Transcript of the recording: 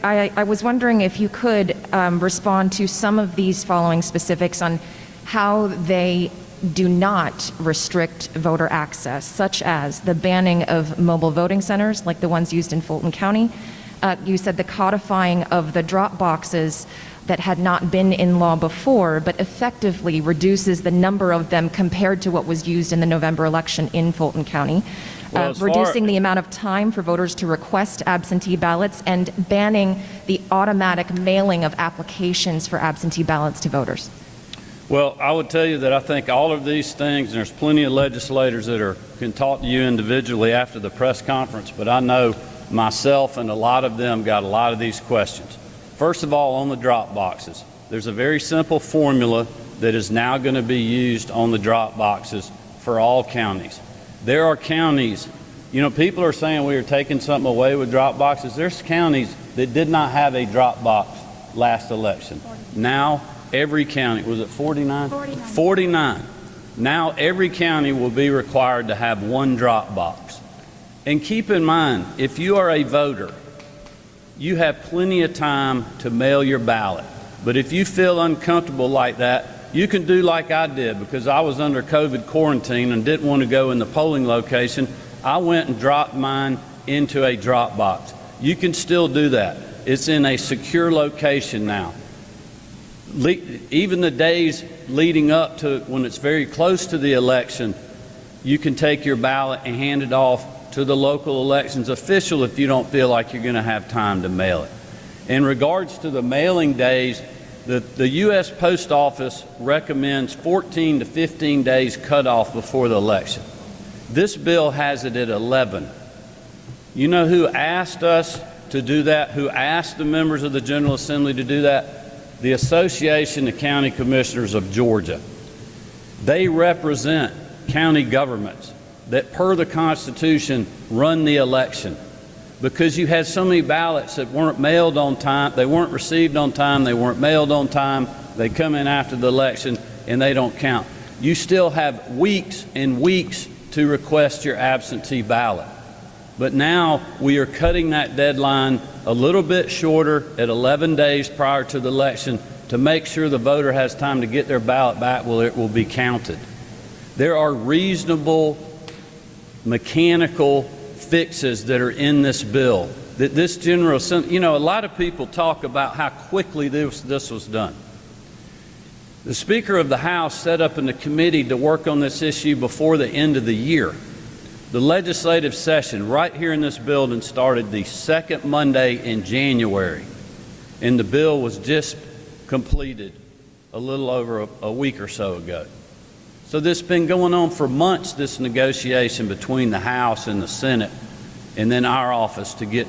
I was wondering if you could respond to some of these following specifics on how they do not restrict voter access, such as the banning of mobile voting centers like the ones used in Fulton County. You said the codifying of the drop boxes that had not been in law before, but effectively reduces the number of them compared to what was used in the November election in Fulton County. Reducing the amount of time for voters to request absentee ballots, and banning the automatic mailing of applications for absentee ballots to voters. Well, I would tell you that I think all of these things, and there's plenty of legislators that can talk to you individually after the press conference, but I know myself and a lot of them got a lot of these questions. First of all, on the drop boxes, there's a very simple formula that is now going to be used on the drop boxes for all counties. There are counties, you know, people are saying we are taking something away with drop boxes. There's counties that did not have a drop box last election. Now, every county, was it 49? 49. Now every county will be required to have one drop box. And keep in mind, if you are a voter, you have plenty of time to mail your ballot. But if you feel uncomfortable like that, you can do like I did, because I was under COVID quarantine and didn't want to go in the polling location. I went and dropped mine into a drop box. You can still do that. It's in a secure location now. Even the days leading up to when it's very close to the election, you can take your ballot and hand it off to the local elections official if you don't feel like you're going to have time to mail it. In regards to the mailing days, the U.S. Post Office recommends 14 to 15 days cutoff before the election. This bill has it at 11. You know who asked us to do that? Who asked the members of the General Assembly to do that? The Association of County Commissioners of Georgia. They represent county governments that, per the Constitution, run the election. Because you had so many ballots that weren't mailed on time, they weren't received on time, they weren't mailed on time, they come in after the election and they don't count. You still have weeks and weeks to request your absentee ballot. But now we are cutting that deadline a little bit shorter at 11 days prior to the election to make sure the voter has time to get their ballot back where it will be counted. There are reasonable mechanical fixes that are in this bill. That this General Assembly, you know, a lot of people talk about how quickly this was done. The Speaker of the House set up in the committee to work on this issue before the end of the year. The legislative session right here in this building started the second Monday in January, and the bill was just completed a little over a week or so ago. So this has been going on for months, this negotiation between the House and the Senate, and then our office to get